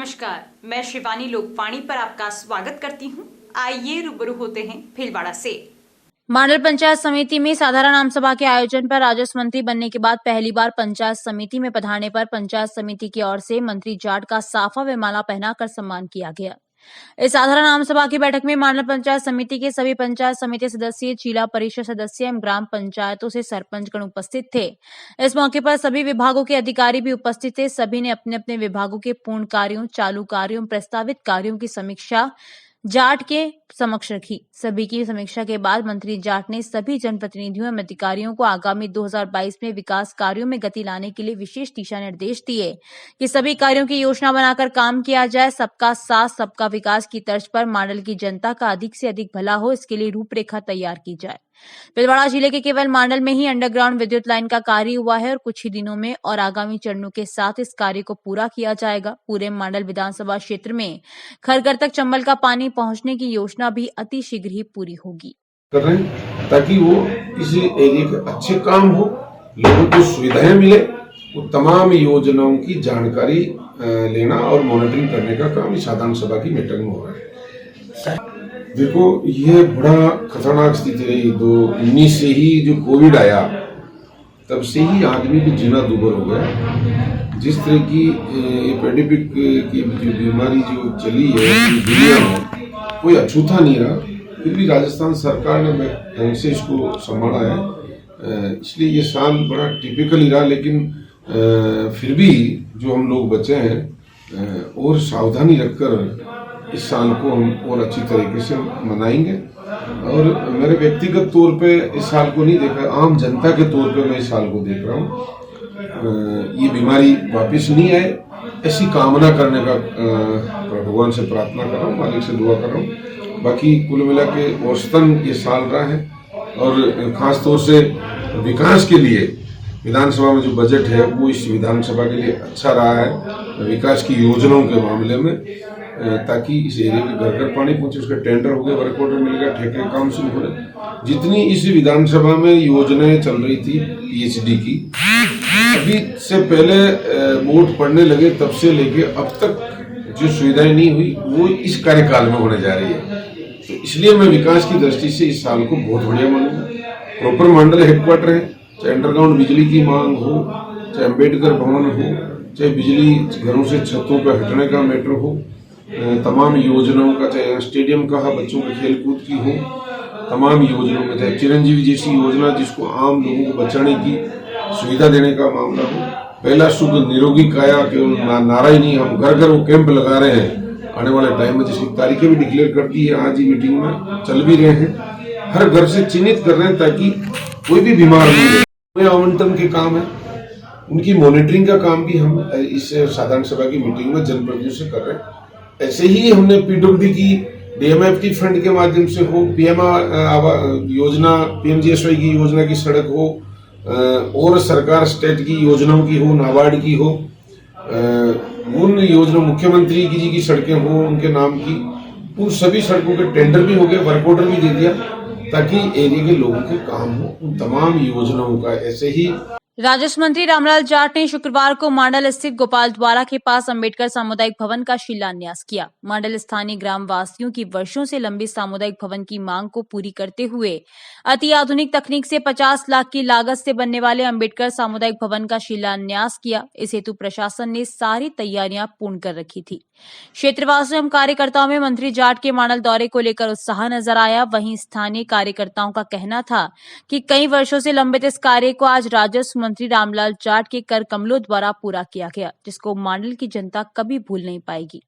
नमस्कार, मैं शिवानी लोकवाणी पर आपका स्वागत करती हूं। आइए रूबरू होते हैं भीलवाड़ा से। मांडल पंचायत समिति में साधारण आम सभा के आयोजन पर राजस्व मंत्री बनने के बाद पहली बार पंचायत समिति में पधारने पर पंचायत समिति की ओर से मंत्री जाट का साफा व माला पहनाकर सम्मान किया गया। इस साधारण आम सभा की बैठक में मांडल पंचायत समिति के सभी पंचायत समिति सदस्य, जिला परिषद सदस्य एवं ग्राम पंचायतों से सरपंचगण उपस्थित थे। इस मौके पर सभी विभागों के अधिकारी भी उपस्थित थे। सभी ने अपने अपने विभागों के पूर्ण कार्यों, चालू कार्यों, प्रस्तावित कार्यों की समीक्षा जाट के समक्ष रखी। सभी की समीक्षा के बाद मंत्री जाट ने सभी जनप्रतिनिधियों एवं अधिकारियों को आगामी 2022 में विकास कार्यों में गति लाने के लिए विशेष दिशा निर्देश दिए कि सभी कार्यों की योजना बनाकर काम किया जाए। सबका साथ सबका विकास की तर्ज पर मांडल की जनता का अधिक से अधिक भला हो, इसके लिए रूपरेखा तैयार की जाए। भीलवाड़ा जिले के केवल मांडल में ही अंडरग्राउंड विद्युत लाइन का कार्य हुआ है और कुछ ही दिनों में और आगामी चरणों के साथ इस कार्य को पूरा किया जाएगा। पूरे मांडल विधानसभा क्षेत्र में खरगर तक चंबल का पानी पहुंचने की योजना भी अति शीघ्र ही पूरी होगी कर रहे हैं ताकि वो इस एरिया के अच्छे काम हो, लोगों को सुविधाएं मिले। वो तमाम योजनाओं की जानकारी लेना और मॉनिटरिंग करने का काम इस साधारण सभा की मीटिंग में हो रहा है। देखो, ये बड़ा खतरनाक स्थिति रही। 2019 से ही जो कोविड आया, तब से ही आदमी को जीना दुभर हो गया। जिस तरह की एपिडेमिक की जो बीमारी जो चली है दुनिया में, कोई अछूता नहीं रहा। फिर भी राजस्थान सरकार ने ढंग से इसको संभाला है, इसलिए ये साल बड़ा टिपिकल ही रहा। लेकिन फिर भी जो हम लोग बचे हैं और सावधानी रखकर इस साल को हम और अच्छी तरीके से मनाएंगे। और मेरे व्यक्तिगत तौर पे इस साल को नहीं देखा, आम जनता के तौर पे मैं इस साल को देख रहा हूँ। ये बीमारी वापस नहीं आए, ऐसी कामना करने का भगवान से प्रार्थना कर रहा हूँ, मालिक से दुआ कर रहा हूँ। बाकी कुल मिला के औसतन ये साल रहा है। और खास तौर से विकास के लिए विधानसभा में जो बजट है वो इस विधानसभा के लिए अच्छा रहा है, विकास की योजनाओं के मामले में, ताकि इस एरिया के घर घर पानी पहुंचे। उसका टेंडर हो गया, वर्क ऑर्डर मिल गया, ठेके काम शुरू हो रहे। जितनी इस विधानसभा में योजनाएं चल रही थी पीएचडी की, अभी से पहले वोट पड़ने लगे तब से लेके अब तक जो सुविधाएं नहीं हुई वो इस कार्यकाल में होने जा रही है। तो इसलिए मैं विकास की दृष्टि से इस साल को बहुत बढ़िया मानूंगा। प्रॉपर मांडल हेडक्वार्टर है, चाहे अंडरग्राउंड बिजली की मांग हो, चाहे अम्बेडकर भवन हो, चाहे बिजली घरों से छतों पर हटने का मैटर हो, तमाम योजनाओं का, चाहे स्टेडियम का बच्चों के खेलकूद की हो, तमाम योजनाओं में, चाहे चिरंजीवी जैसी योजना जिसको आम लोगों को बचाने की सुविधा देने का मामला हो, पहला सुख निरोगी काया केवल नारा ही नहीं, हम घर घर वो कैंप लगा रहे हैं। आने वाले टाइम में जिसकी तारीखें भी डिक्लेयर कर दी है, आज ही मीटिंग में चल भी रहे हैं। हर घर से चिन्हित कर रहे हैं ताकि कोई भी बीमार नहीं हो। आवंटन के काम है, उनकी मॉनिटरिंग का काम भी हम इस साधारण सभा की मीटिंग में जनप्रतिनिधियों से कर रहे हैं। ऐसे ही हमने पीडब्ल्यूडी की डीएमएफटी फंड के माध्यम से हो, पीएम योजना, पीएमजीएसवाई की योजना की सड़क हो, और सरकार स्टेट की योजनाओं की हो, नाबार्ड की हो, उन योजना मुख्यमंत्री की जी की सड़कें हो उनके नाम की, उन सभी सड़कों के टेंडर भी हो गए, वर्क ऑर्डर भी दे दिया ताकि एरिया के लोगों के काम हो। उन तमाम योजनाओं का ऐसे ही राजस्व मंत्री रामलाल जाट ने शुक्रवार को मांडल स्थित गोपाल द्वारा के पास अंबेडकर सामुदायिक भवन का शिलान्यास किया। मांडल स्थानीय ग्राम वासियों की वर्षों से लंबी सामुदायिक भवन की मांग को पूरी करते हुए अति आधुनिक तकनीक से 50 लाख की लागत से बनने वाले अंबेडकर सामुदायिक भवन का शिलान्यास किया। इस हेतु प्रशासन ने सारी तैयारियां पूर्ण कर रखी थी। क्षेत्रवासियों एवं कार्यकर्ताओं में मंत्री जाट के मांडल दौरे को लेकर उत्साह नजर आया। वहीं स्थानीय कार्यकर्ताओं का कहना था कि कई वर्षों से लंबित इस कार्य को आज राजस्व मंत्री रामलाल जाट के कर कमलों द्वारा पूरा किया गया, जिसको मांडल की जनता कभी भूल नहीं पाएगी।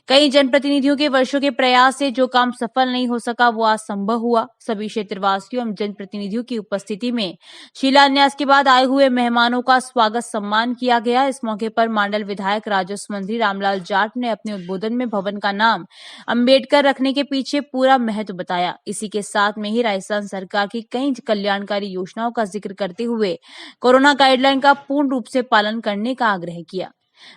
कई जनप्रतिनिधियों के वर्षों के प्रयास से जो काम सफल नहीं हो सका वो आज संभव हुआ। सभी क्षेत्रवासियों एवं जनप्रतिनिधियों की उपस्थिति में शिलान्यास के बाद आए हुए मेहमानों का स्वागत सम्मान किया गया। इस मौके पर मांडल विधायक राजस्व मंत्री रामलाल जाट ने अपने उद्बोधन में भवन का नाम अंबेडकर रखने के पीछे पूरा महत्व बताया। इसी के साथ में ही राजस्थान सरकार की कई कल्याणकारी योजनाओं का जिक्र करते हुए कोरोना गाइडलाइन का पूर्ण रूप से पालन करने का आग्रह किया।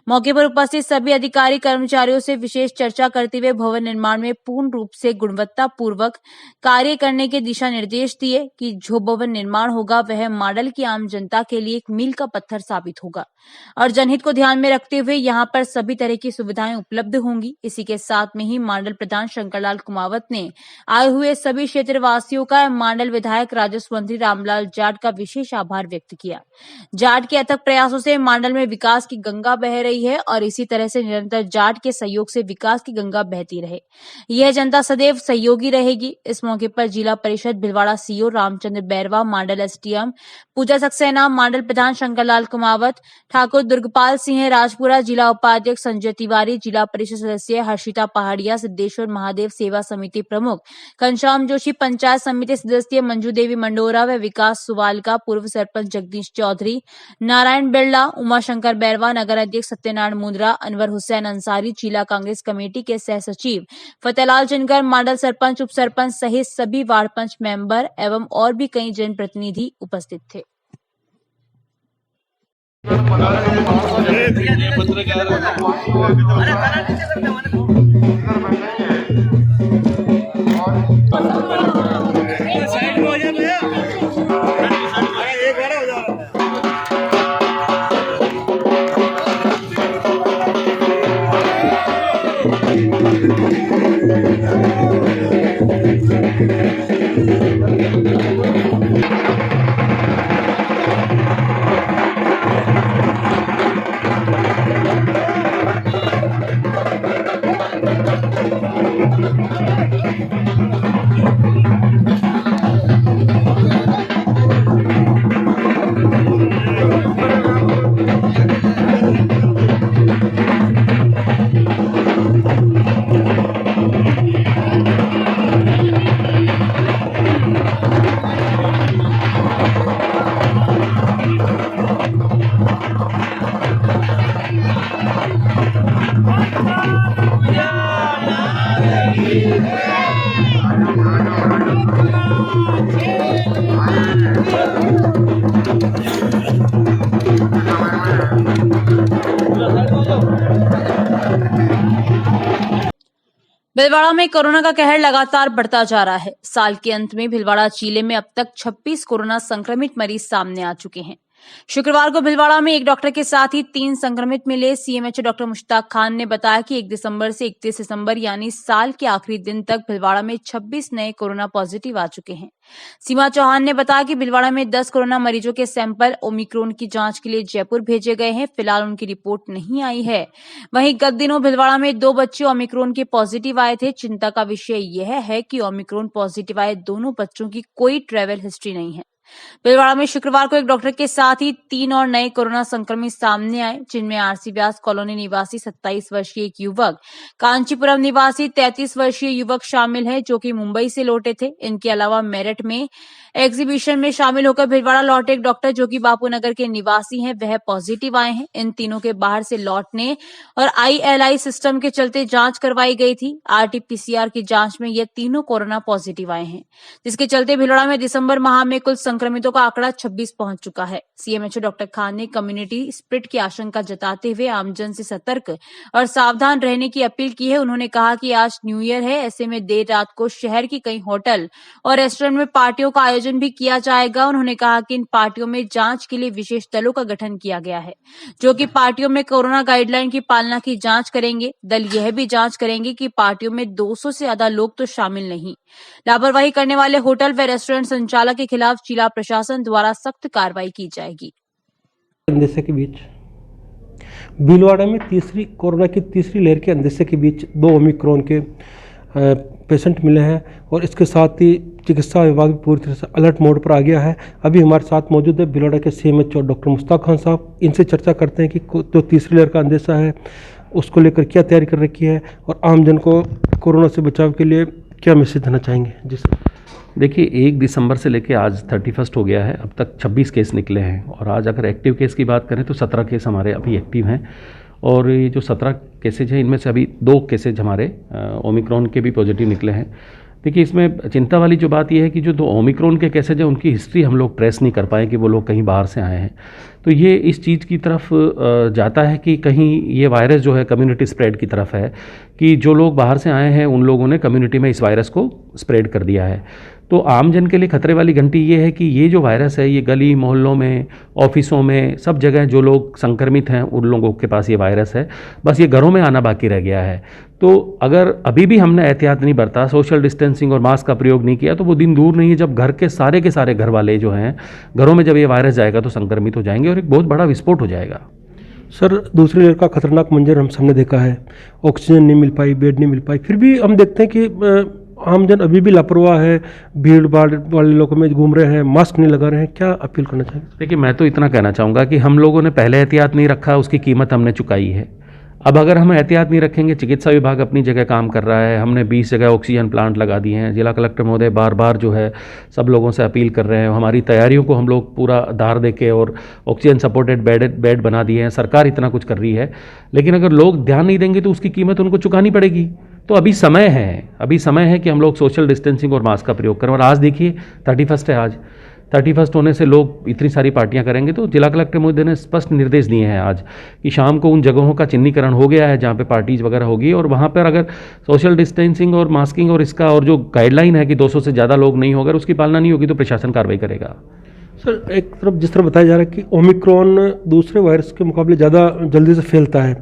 मौके पर उपस्थित सभी अधिकारी कर्मचारियों से विशेष चर्चा करते हुए भवन निर्माण में पूर्ण रूप से गुणवत्ता पूर्वक कार्य करने के दिशा निर्देश दिए कि जो भवन निर्माण होगा वह मॉडल की आम जनता के लिए एक मील का पत्थर साबित होगा और जनहित को ध्यान में रखते हुए यहां पर सभी तरह की सुविधाएं उपलब्ध होंगी। इसी के साथ में ही मॉडल प्रधान शंकरलाल कुमावत ने आए हुए सभी क्षेत्रवासियों का मॉडल विधायक राजस्व मंत्री रामलाल जाट का विशेष आभार व्यक्त किया। जाट के अथक प्रयासों से मॉडल में विकास की गंगा बह रही है और इसी तरह से निरंतर जाट के सहयोग से विकास की गंगा बहती रहे, यह जनता सदैव सहयोगी रहेगी। इस मौके पर Zila Parishad Bhilwara CO Ramchandra Bairwa, model SDM Pooja Saxena, model प्रधान शंकरलाल कुमावत, ठाकुर दुर्गपाल सिंह राजपुरा, जिला उपाध्यक्ष संजय तिवारी, जिला परिषद सदस्य हर्षिता पहाड़िया, सिद्धेश्वर महादेव सेवा समिति प्रमुख घनश्याम जोशी, पंचायत समिति सदस्य मंजू देवी मंडोरा व विकास सुवालका, पूर्व सरपंच जगदीश चौधरी, नारायण बिरला, उमाशंकर बैरवा, नगर अध्यक्ष सत्यनारायण मुंद्रा, अनवर हुसैन अंसारी, जिला कांग्रेस कमेटी के सह सचिव फतेहलाल जिनकर, मॉडल सरपंच, उप सरपंच सहित सभी वार्ड पंच मेंबर एवं और भी कई जनप्रतिनिधि उपस्थित थे। भिलवाड़ा में कोरोना का कहर लगातार बढ़ता जा रहा है। साल के अंत में भिलवाड़ा जिले में अब तक 26 कोरोना संक्रमित मरीज सामने आ चुके हैं। शुक्रवार को भिलवाड़ा में एक डॉक्टर के साथ ही 3 संक्रमित मिले। सीएमएचओ डॉक्टर मुश्ताक खान ने बताया कि 1 दिसंबर से 31 दिसंबर यानी साल के आखिरी दिन तक भिलवाड़ा में 26 नए कोरोना पॉजिटिव आ चुके हैं। सीमा चौहान ने बताया कि भिलवाड़ा में 10 कोरोना मरीजों के सैंपल ओमिक्रॉन की जांच के लिए जयपुर भेजे गए हैं। फिलहाल उनकी रिपोर्ट नहीं आई है। वहीं गत दिनों भिलवाड़ा में 2 बच्चे ओमिक्रॉन के पॉजिटिव आए थे। चिंता का विषय यह है कि ओमिक्रॉन पॉजिटिव आए दोनों बच्चों की कोई ट्रैवल हिस्ट्री नहीं है। भिलवाड़ा में शुक्रवार को एक डॉक्टर के साथ ही 3 और नए कोरोना संक्रमित सामने आए, जिनमें आरसी व्यास कॉलोनी निवासी 27 वर्षीय एक युवक, कांचीपुरम निवासी 33 वर्षीय युवक शामिल है, जो कि मुंबई से लौटे थे। इनके अलावा मेरठ में एग्जीबिशन में शामिल होकर भिलवाड़ा लौटे एक डॉक्टर, जो कि बापूनगर के निवासी हैं, वह पॉजिटिव आए हैं। इन तीनों के बाहर से लौटने और ILI सिस्टम के चलते जांच करवाई गई थी। RT-PCR की जांच में ये तीनों कोरोना पॉजिटिव आए हैं, जिसके चलते भिलवाड़ा में दिसंबर माह में कुल संक्रमितों का आंकड़ा 26 पहुंच चुका है। सीएमएचओ डॉक्टर खान ने कम्युनिटी स्प्रेड की आशंका जताते हुए आमजन से सतर्क और सावधान रहने की अपील की है। उन्होंने कहा कि आज न्यू ईयर है, ऐसे में देर रात को शहर की कई होटल और रेस्टोरेंट में पार्टियों का आयोजन भी किया जाएगा। उन्होंने कहा कि इन पार्टियों में जांच के लिए विशेष दलों का गठन किया गया है, जो कि पार्टियों में कोरोना गाइडलाइन की पालना की जांच करेंगे। दल यह भी जांच करेंगे कि पार्टियों में 200 से ज्यादा लोग तो शामिल नहीं। लापरवाही करने वाले होटल व रेस्टोरेंट संचालक के खिलाफ जिला प्रशासन द्वारा सख्त कार्रवाई की जाएगी। अंदेशे के बीच भीलवाड़ा में कोरोना की तीसरी लहर के अंदेशे के बीच 2 ओमिक्रॉन के पेशेंट मिले हैं और इसके साथ ही चिकित्सा विभाग भी पूरी तरह से अलर्ट मोड पर आ गया है। अभी हमारे साथ मौजूद है भीलवाड़ा के सीएमएचओ डॉक्टर मुश्ताक खान साहब। इनसे चर्चा करते हैं कि जो तीसरी लहर का अंदेशा है उसको लेकर क्या तैयारी कर रखी है और आमजन को कोरोना से बचाव के लिए क्या मैसेज देना चाहेंगे। जी सर। देखिए, 1 दिसंबर से लेकर आज 31 हो गया है, अब तक 26 केस निकले हैं और आज अगर एक्टिव केस की बात करें तो 17 केस हमारे अभी एक्टिव हैं और ये जो 17 केसेज हैं इनमें से अभी 2 केसेज हमारे ओमिक्रॉन के भी पॉजिटिव निकले हैं। देखिए, इसमें चिंता वाली जो बात यह है कि जो 2 ओमिक्रॉन के केसेज हैं उनकी हिस्ट्री हम लोग ट्रेस नहीं कर पाए कि वो लोग कहीं बाहर से आए हैं। तो ये इस चीज़ की तरफ जाता है कि कहीं ये वायरस जो है कम्युनिटी स्प्रेड की तरफ है, कि जो लोग बाहर से आए हैं उन लोगों ने कम्युनिटी में इस वायरस को स्प्रेड कर दिया है। तो आम जन के लिए खतरे वाली घंटी ये है कि ये जो वायरस है ये गली मोहल्लों में, ऑफिसों में, सब जगह जो लोग संक्रमित हैं उन लोगों के पास ये वायरस है, बस ये घरों में आना बाकी रह गया है। तो अगर अभी भी हमने एहतियात नहीं बरता, सोशल डिस्टेंसिंग और मास्क का प्रयोग नहीं किया, तो वो दिन दूर नहीं है जब घर के सारे घर वाले जो हैं घरों में जब ये वायरस जाएगा तो संक्रमित हो जाएंगे और एक बहुत बड़ा विस्फोट हो जाएगा। सर, दूसरी लहर का खतरनाक मंजर हम सामने देखा है, ऑक्सीजन नहीं मिल पाई, बेड नहीं मिल पाई, फिर भी हम देखते हैं कि आमजन अभी भी लापरवाह है, भीड़ भाड़ वाले लोगों में घूम रहे हैं, मास्क नहीं लगा रहे हैं। क्या अपील करना चाहिए? देखिए, मैं तो इतना कहना चाहूँगा कि हम लोगों ने पहले एहतियात नहीं रखा, उसकी कीमत हमने चुकाई है। अब अगर हम एहतियात नहीं रखेंगे, चिकित्सा विभाग अपनी जगह काम कर रहा है, हमने 20 जगह ऑक्सीजन प्लांट लगा दिए हैं, जिला कलेक्टर महोदय बार बार जो है सब लोगों से अपील कर रहे हैं, हमारी तैयारियों को हम लोग पूरा धार दे के और ऑक्सीजन सपोर्टेड बेड बना दिए हैं, सरकार इतना कुछ कर रही है, लेकिन अगर लोग ध्यान नहीं देंगे तो उसकी कीमत उनको चुकानी पड़ेगी। तो अभी समय है कि हम लोग सोशल डिस्टेंसिंग और मास्क का प्रयोग करें। और आज देखिए 31 है, आज 31 होने से लोग इतनी सारी पार्टियां करेंगे, तो जिला कलेक्टर महोदय ने स्पष्ट निर्देश दिए हैं आज कि शाम को उन जगहों का चिन्हीकरण हो गया है जहां पे पार्टीज वगैरह होगी, और वहां पर अगर सोशल डिस्टेंसिंग और मास्किंग और इसका और जो गाइडलाइन है कि 200 से ज़्यादा लोग नहीं हो, अगर उसकी पालना नहीं होगी तो प्रशासन कार्रवाई करेगा। सर, एक तरफ जिस तरह बताया जा रहा है कि ओमिक्रॉन दूसरे वायरस के मुकाबले ज़्यादा जल्दी से फैलता है,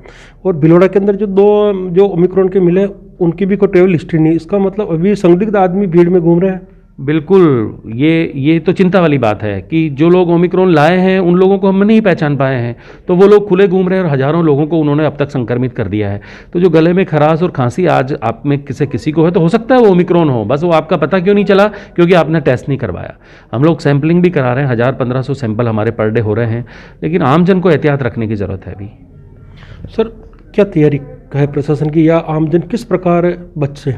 और भिलवाड़ा के अंदर जो ओमिक्रॉन के मिले उनकी भी कोई ट्रेवल हिस्ट्री नहीं, इसका मतलब अभी संदिग्ध आदमी भीड़ में घूम रहे हैं। बिल्कुल, ये तो चिंता वाली बात है कि जो लोग ओमिक्रॉन लाए हैं उन लोगों को हम नहीं पहचान पाए हैं, तो वो लोग खुले घूम रहे हैं और हज़ारों लोगों को उन्होंने अब तक संक्रमित कर दिया है। तो जो गले में खराश और खांसी आज आप में किसी को है, तो हो सकता है वो ओमिक्रॉन हो, बस वो आपका पता क्यों नहीं चला, क्योंकि आपने टेस्ट नहीं करवाया। हम लोग सैम्पलिंग भी करा रहे हैं, 1000-1500 सैंपल हमारे पर डे हो रहे हैं, लेकिन आमजन को एहतियात रखने की ज़रूरत है अभी। सर, क्या तैयारी है प्रशासन की, या आमजन किस प्रकार बचे?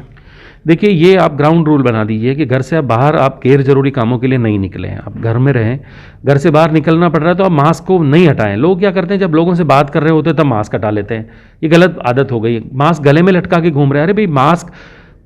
देखिए, ये आप ग्राउंड रूल बना दीजिए कि घर से आप बाहर आप गैर जरूरी कामों के लिए नहीं निकलें, आप घर में रहें। घर से बाहर निकलना पड़ रहा है तो आप मास्क को नहीं हटाएं। लोग क्या करते हैं, जब लोगों से बात कर रहे होते हैं तब मास्क हटा लेते हैं, ये गलत आदत हो गई। मास्क गले में लटका के घूम रहे हैं, अरे भाई मास्क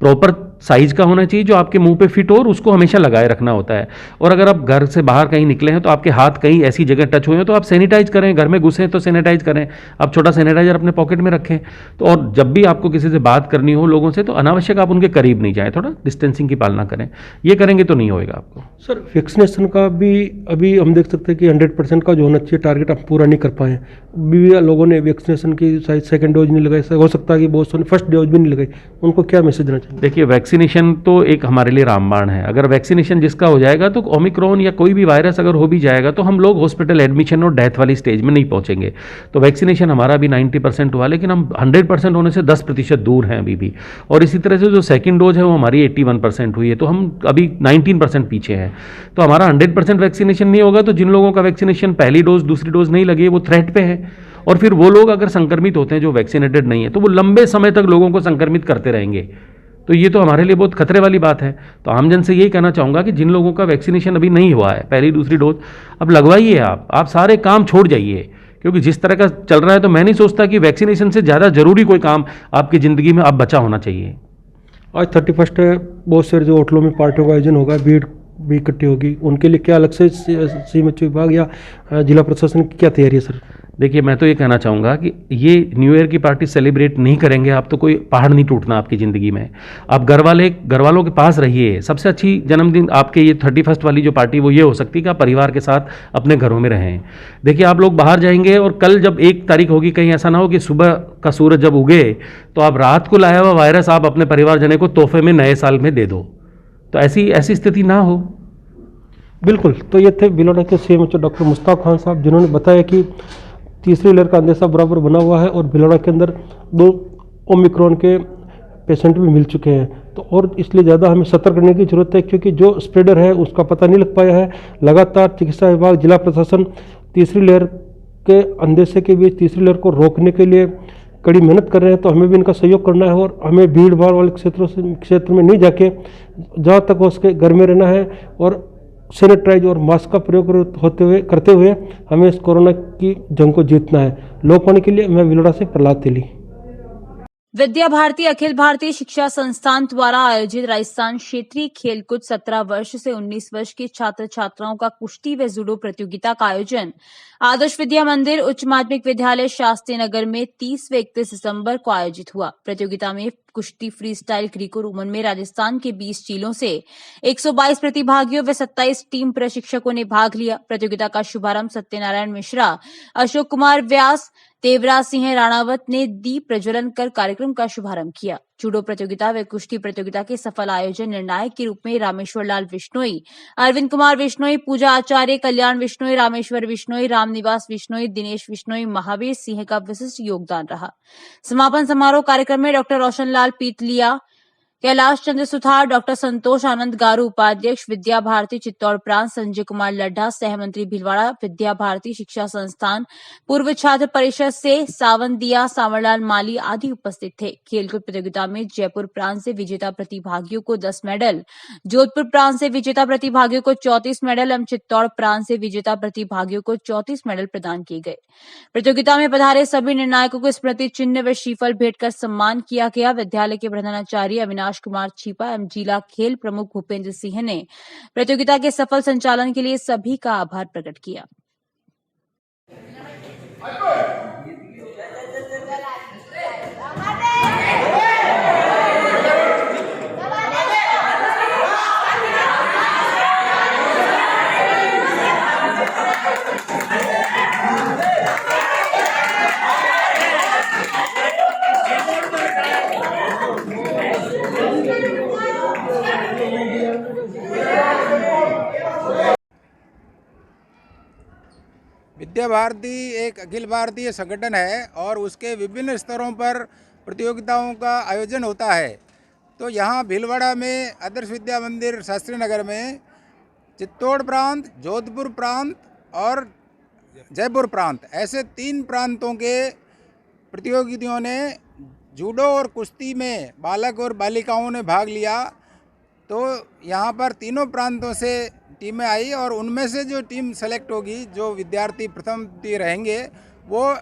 प्रॉपर साइज का होना चाहिए जो आपके मुंह पे फिट हो, और उसको हमेशा लगाए रखना होता है। और अगर आप घर से बाहर कहीं निकले हैं तो आपके हाथ कहीं ऐसी जगह टच हुए हैं तो आप सैनिटाइज करें, घर में घुसे तो सैनिटाइज करें, आप छोटा सैनिटाइजर अपने पॉकेट में रखें। तो और जब भी आपको किसी से बात करनी हो लोगों से, तो अनावश्यक आप उनके करीब नहीं जाएं, थोड़ा डिस्टेंसिंग की पालना करें। ये करेंगे तो नहीं होएगा आपको। सर, वैक्सीनेशन का भी अभी हम देख सकते हैं कि 100% का जो होना चाहिए टारगेट आप पूरा नहीं कर पाए। अभी लोगों ने वैक्सीनेशन की शायद सेकेंड डोज नहीं लगाई, हो सकता है कि बहुत ने फर्स्ट डोज भी नहीं लगाई, उनको क्या मैसेज देना चाहिए? देखिए, वैक्सीनेशन तो एक हमारे लिए रामबाण है। अगर वैक्सीनेशन जिसका हो जाएगा तो ओमिक्रॉन या कोई भी वायरस अगर हो भी जाएगा तो हम लोग हॉस्पिटल एडमिशन और डेथ वाली स्टेज में नहीं पहुंचेंगे। तो वैक्सीनेशन हमारा भी 90% हुआ, लेकिन हम 100% होने से 10% दूर हैं अभी भी। और इसी तरह से जो सेकंड डोज है वो हमारी 81% हुई है, तो हम अभी 19% पीछे हैं। तो हमारा 100% वैक्सीनेशन नहीं होगा तो जिन लोगों का वैक्सीनेशन पहली डोज दूसरी डोज नहीं लगी है वो थ्रेट पे है, और फिर वो लोग अगर संक्रमित होते हैं जो वैक्सीनेटेड नहीं है तो वो लंबे समय तक लोगों को संक्रमित करते रहेंगे। तो ये तो हमारे लिए बहुत खतरे वाली बात है। तो आमजन से यही कहना चाहूँगा कि जिन लोगों का वैक्सीनेशन अभी नहीं हुआ है, पहली दूसरी डोज अब लगवाइए। आप सारे काम छोड़ जाइए, क्योंकि जिस तरह का चल रहा है तो मैं नहीं सोचता कि वैक्सीनेशन से ज़्यादा जरूरी कोई काम आपकी ज़िंदगी में अब बचा होना चाहिए। आज 31 है, बहुत सारे जो होटलों में पार्टियों का आयोजन होगा, भीड़ भी इकट्ठी होगी, उनके लिए क्या अलग से सीएमएचओ विभाग या जिला प्रशासन की क्या तैयारी है? सर, देखिए, मैं तो ये कहना चाहूँगा कि ये न्यू ईयर की पार्टी सेलिब्रेट नहीं करेंगे आप तो कोई पहाड़ नहीं टूटना आपकी ज़िंदगी में। आप घर वालों के पास रहिए। सबसे अच्छी जन्मदिन आपके ये 31 वाली जो पार्टी वो ये हो सकती है कि आप परिवार के साथ अपने घरों में रहें। देखिए, आप लोग बाहर जाएंगे और कल जब 1 तारीख होगी, कहीं ऐसा ना हो कि सुबह का सूरज जब उगे तो आप रात को लाया हुआ वायरस आप अपने परिवारजनों को तोहफे में नए साल में दे दो। तो ऐसी स्थिति ना हो। बिल्कुल। तो ये थे भिलवाड़ा के सीएमएचओ डॉक्टर मुश्ताक खान साहब, जिन्होंने बताया कि तीसरी लहर का अंदेशा बराबर बना हुआ है और भिलवाड़ा के अंदर 2 ओमिक्रॉन के पेशेंट भी मिल चुके हैं। तो और इसलिए ज़्यादा हमें सतर्क रहने की जरूरत है, क्योंकि जो स्प्रेडर है उसका पता नहीं लग पाया है। लगातार चिकित्सा विभाग, जिला प्रशासन तीसरी लहर के अंदेशे के बीच तीसरी लहर को रोकने के लिए कड़ी मेहनत कर रहे हैं। तो हमें भी इनका सहयोग करना है और हमें भीड़ भाड़ वाले क्षेत्र में नहीं जाके जहाँ तक हो सके घर में रहना है, और सैनिटाइज और मास्क का प्रयोग करते हुए हमें इस कोरोना की जंग को जीतना है। लोकवाणी के लिए मैं भिलवाड़ा से प्रहलाद तेली। विद्या भारती अखिल भारतीय शिक्षा संस्थान द्वारा आयोजित राजस्थान क्षेत्रीय खेलकूद 17 वर्ष से 19 वर्ष के छात्र छात्राओं का कुश्ती व जूडो प्रतियोगिता का आयोजन आदर्श विद्या मंदिर उच्च माध्यमिक विद्यालय शास्त्री नगर में 30 व 31 दिसंबर को आयोजित हुआ। प्रतियोगिता में कुश्ती फ्री स्टाइल ग्रीको रोमन में राजस्थान के 20 जिलों से 122 प्रतिभागियों व 27 टीम प्रशिक्षकों ने भाग लिया। प्रतियोगिता का शुभारंभ सत्यनारायण मिश्रा, अशोक कुमार व्यास, देवराज सिंह राणावत ने दीप प्रज्वलन कर कार्यक्रम का शुभारंभ किया। जूडो प्रतियोगिता व कुश्ती प्रतियोगिता के सफल आयोजन निर्णायक के रूप में रामेश्वर लाल विश्नोई, अरविंद कुमार विश्नोई, पूजा आचार्य, कल्याण विश्नोई, रामेश्वर विश्नोई, रामनिवास विश्नोई, दिनेश विश्नोई, महावीर सिंह का विशिष्ट योगदान रहा। समापन समारोह कार्यक्रम में डॉक्टर रोशन लाल पीतलिया, कैलाश चंद्र सुथार, डॉक्टर संतोष आनंद गारू उपाध्यक्ष विद्या भारती चित्तौड़ प्रांत, संजय कुमार लड्ढा सहमंत्री भीलवाड़ा विद्या भारती शिक्षा संस्थान, पूर्व छात्र परिषद से सावंतिया, सांवरलाल माली आदि उपस्थित थे। खेलकूद प्रतियोगिता में जयपुर प्रांत से विजेता प्रतिभागियों को 10 मेडल, जोधपुर प्रांत से विजेता प्रतिभागियों को 34 मेडल एवं चित्तौड़ प्रांत से विजेता प्रतिभागियों को 34 मेडल प्रदान किए गए। प्रतियोगिता में पधारे सभी निर्णायकों को स्मृति चिन्ह व श्रीफल भेंट कर सम्मान किया गया। विद्यालय के प्रधानाचार्य अविनाश कुमार छिपा एवं जिला खेल प्रमुख भूपेंद्र सिंह ने प्रतियोगिता के सफल संचालन के लिए सभी का आभार प्रकट किया। विद्या भारती एक अखिल भारतीय संगठन है और उसके विभिन्न स्तरों पर प्रतियोगिताओं का आयोजन होता है। तो यहाँ भीलवाड़ा में आदर्श विद्या मंदिर शास्त्री नगर में चित्तौड़ प्रांत, जोधपुर प्रांत और जयपुर प्रांत ऐसे 3 प्रांतों के प्रतियोगियों ने जूडो और कुश्ती में बालक और बालिकाओं ने भाग लिया। तो यहाँ पर तीनों प्रांतों से टीमें आई और उनमें से जो टीम सेलेक्ट होगी, जो विद्यार्थी प्रथम द्वितीय रहेंगे, वो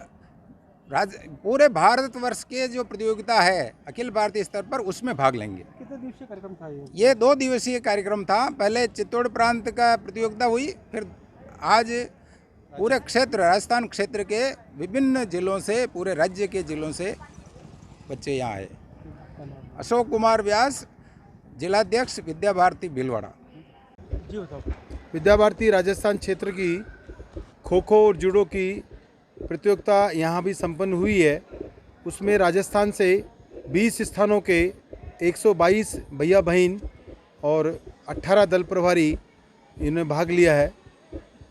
पूरे भारतवर्ष के जो प्रतियोगिता है अखिल भारतीय स्तर पर उसमें भाग लेंगे। कितने दिवसीय कार्यक्रम था ये 2 दिवसीय कार्यक्रम था। पहले चित्तौड़ प्रांत का प्रतियोगिता हुई, फिर आज पूरे क्षेत्र राजस्थान क्षेत्र के विभिन्न जिलों से, पूरे राज्य के जिलों से बच्चे यहाँ आए। अशोक कुमार व्यास, जिलाध्यक्ष विद्या भारती भीलवाड़ा। जी बताओ। विद्या भारती राजस्थान क्षेत्र की खो खो और जूडो की प्रतियोगिता यहाँ भी संपन्न हुई है। उसमें राजस्थान से 20 स्थानों के 122 भैया बहन और 18 दल प्रभारी इन्होंने भाग लिया है।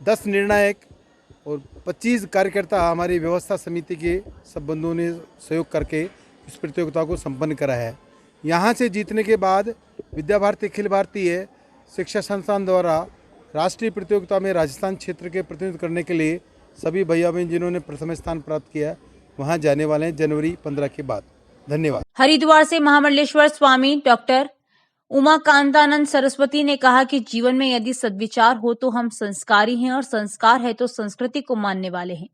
10 निर्णायक और 25 कार्यकर्ता हमारी व्यवस्था समिति के सब बंधुओं ने सहयोग करके इस प्रतियोगिता को संपन्न करा है। यहाँ से जीतने के बाद विद्या भारती अखिल भारतीय शिक्षा संस्थान द्वारा राष्ट्रीय प्रतियोगिता में राजस्थान क्षेत्र के प्रतिनिधित्व करने के लिए सभी भैया बहन जिन्होंने प्रथम स्थान प्राप्त किया वहां जाने वाले हैं जनवरी 15 के बाद। धन्यवाद। हरिद्वार से महामंडलेश्वर स्वामी डॉक्टर उमाकांतानंद सरस्वती ने कहा कि जीवन में यदि सद्विचार हो तो हम संस्कारी हैं और संस्कार है तो संस्कृति को मानने वाले हैं।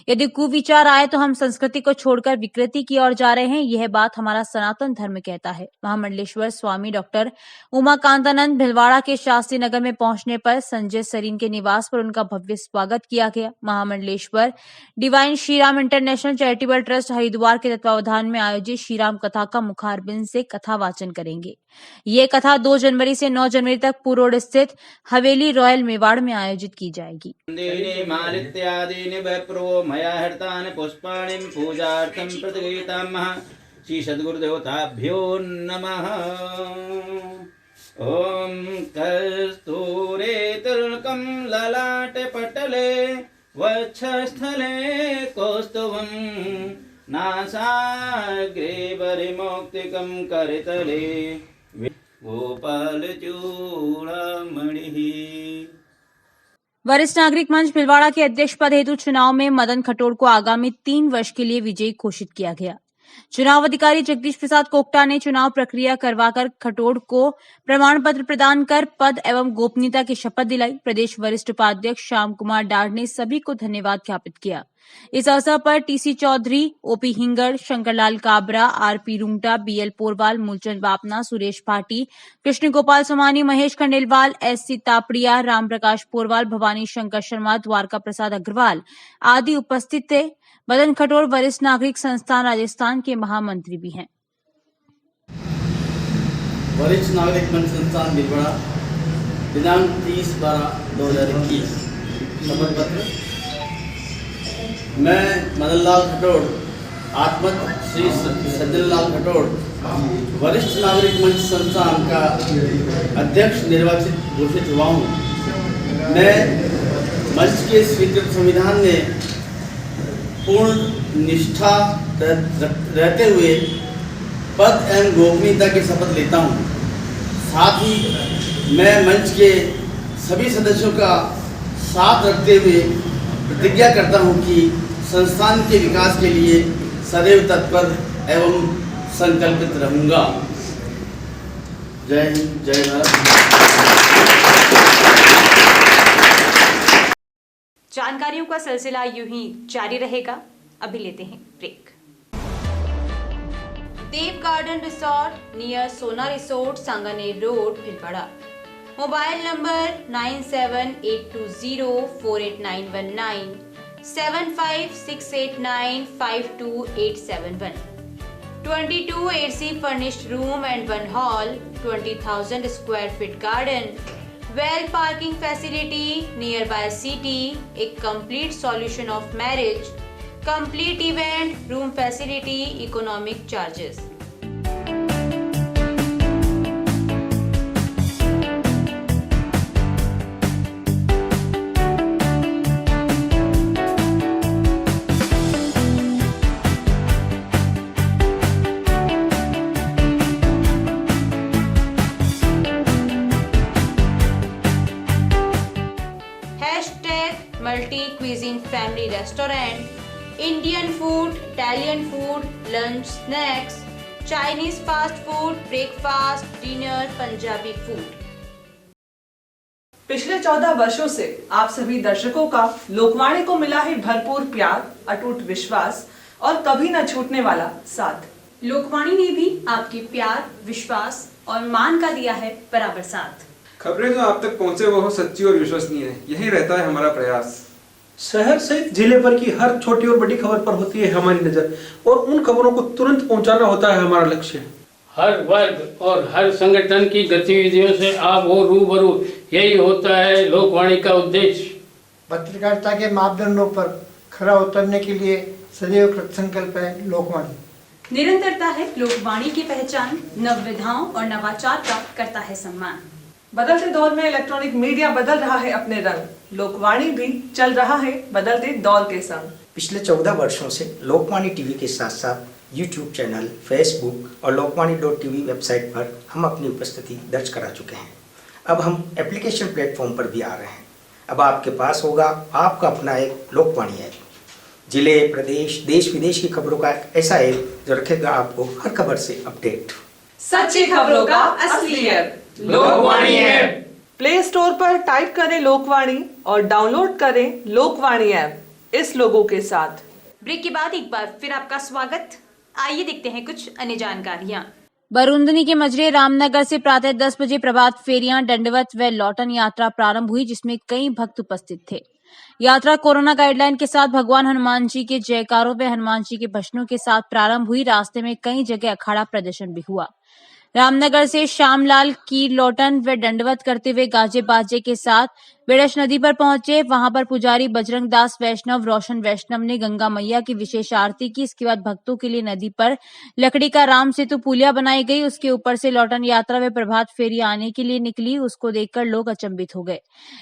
यदि कुविचार आए तो हम संस्कृति को छोड़कर विकृति की ओर जा रहे हैं। यह बात हमारा सनातन धर्म कहता है। महामंडलेश्वर स्वामी डॉक्टर उमाकांतानंद भिलवाड़ा के शास्त्री नगर में पहुंचने पर संजय सरीन के निवास पर उनका भव्य स्वागत किया गया। महामंडलेश्वर divine Shriram international charitable trust Haridwar के तत्वावधान में आयोजित श्रीराम कथा का मुखारबिंद से कथा वाचन करेंगे। ये कथा 2 जनवरी से 9 जनवरी तक पूर्व रोड स्थित हवेली रॉयल मेवाड़ में आयोजित की जाएगी। मया हर्तानि पुष्पाणि पूजार्थं प्रतिगृहीतामः श्री सद्गुरुदेवताभ्यो नमः। ओम कस्तूरे तिलकं ललाटे पटले वक्षस्थले कौस्तुभं नासाग्रे परिमौक्तिकं करतले गोपालचूड़ामणिः। वरिष्ठ नागरिक मंच भिलवाड़ा के अध्यक्ष पद हेतु चुनाव में मदन खटोड़ को आगामी 3 वर्ष के लिए विजयी घोषित किया गया। चुनाव अधिकारी जगदीश प्रसाद कोकटा ने चुनाव प्रक्रिया करवाकर खटोड़ को प्रमाण पत्र प्रदान कर पद एवं गोपनीयता की शपथ दिलाई। प्रदेश वरिष्ठ उपाध्यक्ष श्याम कुमार डार ने सभी को धन्यवाद ज्ञापित किया। इस अवसर पर TC Chaudhary, OP Hingad, Shankarlal Kabra, RP Rungta, BL Porwal, Moolchand Bapna, Suresh Bhati, Krishna Gopal Somani, Mahesh Khandelwal, SC Tapadia, Ramprakash Porwal, Bhawani Shankar Sharma, Dwarka Prasad Agarwal आदि उपस्थित थे। मदन खटोर वरिष्ठ नागरिक संस्थान राजस्थान के महामंत्री भी हैं। वरिष्ठ नागरिक मंच संस्थान भीलवाड़ा, दिनांक 30/12/2021। शपथ पत्र। मैं मदन लाल खटोड़, आत्मत श्री सज्जन लाल खटोड़, वरिष्ठ नागरिक मंच संस्थान का अध्यक्ष निर्वाचित घोषित हुआ हूँ। मैं मंच के स्वीकृत संविधान में पूर्ण निष्ठा रहते हुए पद एवं गोपनीयता की शपथ लेता हूँ। साथ ही मैं मंच के सभी सदस्यों का साथ रखते हुए प्रतिज्ञा करता हूँ कि संस्थान के विकास के लिए सदैव तत्पर एवं संकल्पित रहूँगा। जय हिंद, जय भारत। जानकारियों का सिलसिला यूं ही जारी रहेगा। अभी लेते हैं ब्रेक। देव गार्डन रिसोर्ट नियर सोना resort, Sanganer road, Bhilwara. Mobile number 9782048919, 7568952871, 22 AC furnished room and 1 hall, 20,000 square feet garden, well parking facility nearby city, a complete solution of marriage, complete event room facility, economic charges. Multi-cuisine family restaurant, Indian food, Italian food, lunch, snacks, Chinese fast food, breakfast, dinner, Punjabi food. पिछले 14 वर्षों से आप सभी दर्शकों का लोकवाणी को मिला है भरपूर प्यार, अटूट विश्वास और कभी न छूटने वाला साथ। लोकवाणी ने भी आपके प्यार, विश्वास और मान का दिया है बराबर साथ। खबरें जो आप तक पहुंचे वो हो सच्ची और विश्वसनीय है, यही रहता है हमारा प्रयास। शहर सहित जिले भर की हर छोटी और बड़ी खबर पर होती है हमारी नजर और उन खबरों को तुरंत पहुंचाना होता है हमारा लक्ष्य। हर वर्ग और हर संगठन की गतिविधियों से आप हो रूबरू, यही होता है लोकवाणी का उद्देश्य। पत्रकारिता के मापदंडों पर खरा उतरने के लिए सदैव कृतसंकल्प है लोकवाणी। निरंतरता है लोकवाणी की पहचान, नवविधाओं और नवाचार का करता है सम्मान। बदलते दौर में इलेक्ट्रॉनिक मीडिया बदल रहा है अपने रंग, लोकवाणी भी चल रहा है बदलते दौर के संग। पिछले 14 वर्षों से लोकवाणी टीवी के साथ साथ यूट्यूब चैनल, फेसबुक और लोकवाणी.tv वेबसाइट पर हम अपनी उपस्थिति दर्ज करा चुके हैं। अब हम एप्लीकेशन प्लेटफॉर्म पर भी आ रहे हैं। अब आपके पास होगा आपका अपना एक लोकवाणी ऐप, जिले, प्रदेश, देश विदेश की खबरों का एक ऐसा ऐप जो रखेगा आपको हर खबर से अपडेट। सच्ची खबरों का असली app Lokvani app. Play store पर टाइप करें लोकवाणी और डाउनलोड करें लोकवाणी ऐप इस लोगों के साथ। ब्रेक के बाद एक बार फिर आपका स्वागत। आइए देखते हैं कुछ अन्य जानकारियां। बरूंदनी के मजरे रामनगर से प्रातः 10 बजे प्रभात फेरियां, दंडवत व लौटन यात्रा प्रारंभ हुई, जिसमें कई भक्त उपस्थित थे। यात्रा कोरोना गाइडलाइन के साथ भगवान हनुमान जी के जयकारों व हनुमान जी के भजनों के साथ प्रारंभ हुई। रास्ते में कई जगह अखाड़ा प्रदर्शन भी हुआ। रामनगर से श्यामलाल कीर लौटन व दंडवत करते हुए गाजे बाजे के साथ बेड़श नदी पर पहुंचे। वहां पर पुजारी बजरंग दास वैष्णव, रोशन वैष्णव ने गंगा मैया की विशेष आरती की। इसके बाद भक्तों के लिए नदी पर लकड़ी का राम सेतु पुलिया बनाई गई। उसके ऊपर से लौटन यात्रा व प्रभात फेरी आने के लिए निकली। उसको देखकर लोग अचंभित हो गए।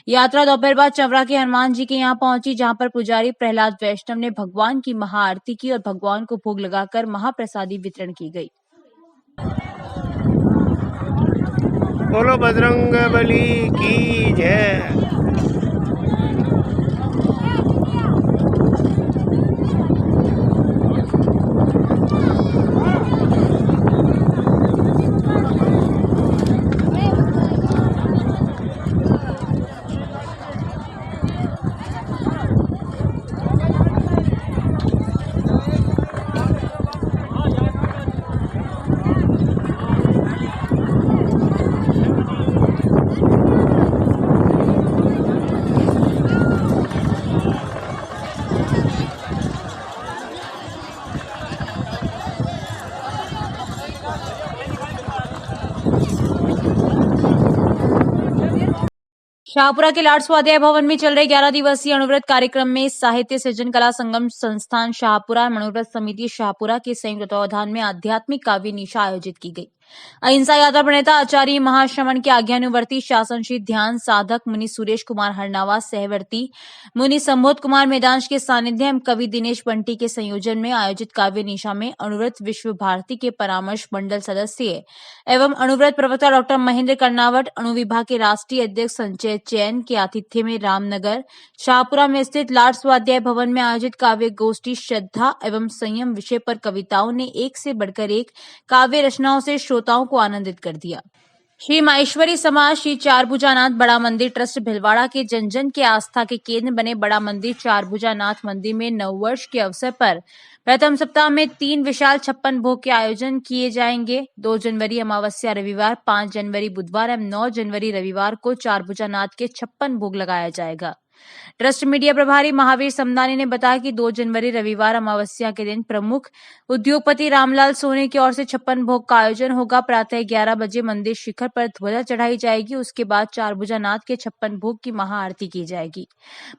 यात्रा दोपहर बाद चवरा के हनुमान जी के यहाँ पहुंची, जहां पर पुजारी प्रहलाद वैष्णव ने भगवान की महाआरती की और भगवान को भोग लगाकर महाप्रसादी वितरण की गई। बोलो बजरंग बली की जय। शाहपुरा के लाड स्वाध्याय भवन में चल रहे 11 दिवसीय अणुव्रत कार्यक्रम में साहित्य सृजन कला संगम संस्थान शाहपुरा मनोव्रत समिति शाहपुरा के संयुक्त तत्वावधान में आध्यात्मिक काव्य निशा आयोजित की गई। अहिंसा यात्रा प्रणेता आचार्य महाश्रमण के आज्ञानुवर्ती शासनशील ध्यान साधक मुनि सुरेश कुमार हरनावा सहवर्ती मुनि संबोध कुमार मैदान के सानिध्य एवं कवि दिनेश बंटी के संयोजन में आयोजित काव्य निशा में अणुव्रत विश्व भारती के परामर्श मंडल सदस्य एवं अणुव्रत प्रवक्ता डॉक्टर महेंद्र कर्नावट, अणु विभाग के राष्ट्रीय अध्यक्ष संजय चैन के आतिथ्य में रामनगर शाहपुरा में स्थित लाड स्वाध्याय भवन में आयोजित काव्य गोष्ठी श्रद्धा एवं संयम विषय पर कविताओं ने एक से बढ़कर एक काव्य रचनाओं से श्रोताओं को आनंदित कर दिया। श्री माहेश्वरी समाज श्री चारभुजानाथ बड़ा मंदिर ट्रस्ट भिलवाड़ा के जन जन के आस्था के केंद्र बने बड़ा मंदिर चारभुजानाथ मंदिर में नववर्ष के अवसर पर प्रथम सप्ताह में 3 विशाल 56 भोग के आयोजन किए जाएंगे। 2 जनवरी अमावस्या रविवार, 5 जनवरी बुधवार एवं 9 जनवरी रविवार को चारभुजानाथ के 56 भोग लगाया जाएगा। ट्रस्ट मीडिया प्रभारी महावीर समदानी ने बताया कि 2 जनवरी रविवार अमावस्या के दिन प्रमुख उद्योगपति रामलाल सोनी की ओर से 56 भोग का आयोजन होगा। प्रातः 11 बजे मंदिर शिखर पर ध्वजा चढ़ाई जाएगी। उसके बाद चारभुजानाथ के 56 भोग की महाआरती की जाएगी।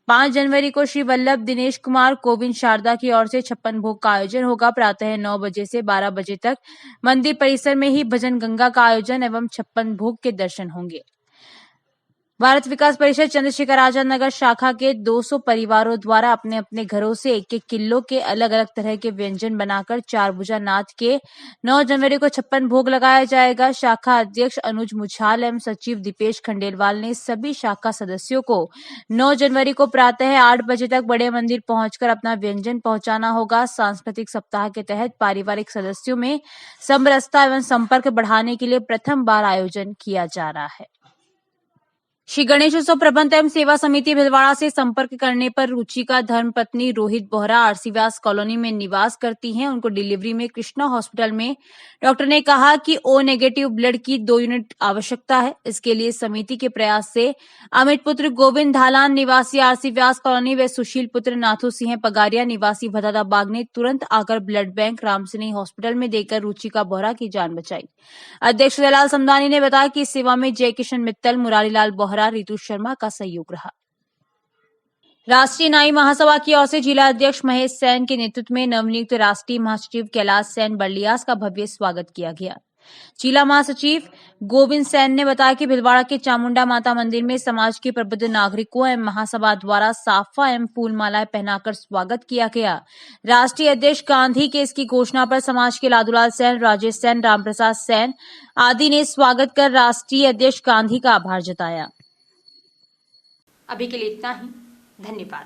5 जनवरी को श्री वल्लभ दिनेश कुमार कोविंद शारदा की ओर से 56 भोग का आयोजन होगा। प्रातः 9 बजे से 12 बजे तक मंदिर परिसर में ही भजन गंगा का आयोजन एवं 56 भोग के दर्शन होंगे। भारत विकास परिषद चंद्रशेखर आजाद नगर शाखा के 200 परिवारों द्वारा अपने अपने घरों से 1-1 किलो के अलग अलग तरह के व्यंजन बनाकर चारभुजानाथ के 9 जनवरी को 56 भोग लगाया जाएगा। शाखा अध्यक्ष अनुज मुछाल एवं सचिव दीपेश खंडेलवाल ने सभी शाखा सदस्यों को 9 जनवरी को प्रातः 8 बजे तक बड़े मंदिर पहुंचकर अपना व्यंजन पहुंचाना होगा। सांस्कृतिक सप्ताह के तहत पारिवारिक सदस्यों में समरसता एवं संपर्क बढ़ाने के लिए प्रथम बार आयोजन किया जा रहा है। श्री गणेश उत्सव प्रबंध एवं सेवा समिति भिलवाड़ा से संपर्क करने पर रुचिका धर्मपत्नी रोहित बोहरा आरसी व्यास कॉलोनी में निवास करती हैं। उनको डिलीवरी में कृष्णा हॉस्पिटल में डॉक्टर ने कहा कि ओ नेगेटिव ब्लड की 2 यूनिट आवश्यकता है। इसके लिए समिति के प्रयास से अमित पुत्र गोविंद धालान निवासी आरसी व्यास कॉलोनी व सुशील पुत्र नाथू सिंह पगारिया निवासी भदादा बाग ने तुरंत आकर ब्लड बैंक रामसिनी हॉस्पिटल में देकर रुचिका बोहरा की जान बचाई। अध्यक्ष दलाल समदानी ने बताया कि इस सेवा में जय किशन मित्तल, मुरारीलाल बोहरा, रितु शर्मा का सहयोग रहा। राष्ट्रीय नाई महासभा की ओर से जिला अध्यक्ष महेश सैन के नेतृत्व में नवनियुक्त राष्ट्रीय महासचिव कैलाश सैन बर्लियास का भव्य स्वागत किया गया। जिला महासचिव गोविंद सैन ने बताया कि भिलवाड़ा के चामुंडा माता मंदिर में समाज के प्रबुद्ध नागरिकों एवं महासभा द्वारा साफा एवं फूल मालाएं पहनाकर स्वागत किया गया। राष्ट्रीय अध्यक्ष गांधी के इसकी घोषणा पर समाज के लादूलाल सैन, राजेश सैन, रामप्रसाद सैन आदि ने स्वागत कर राष्ट्रीय अध्यक्ष गांधी का आभार जताया। अभी के लिए इतना ही। धन्यवाद।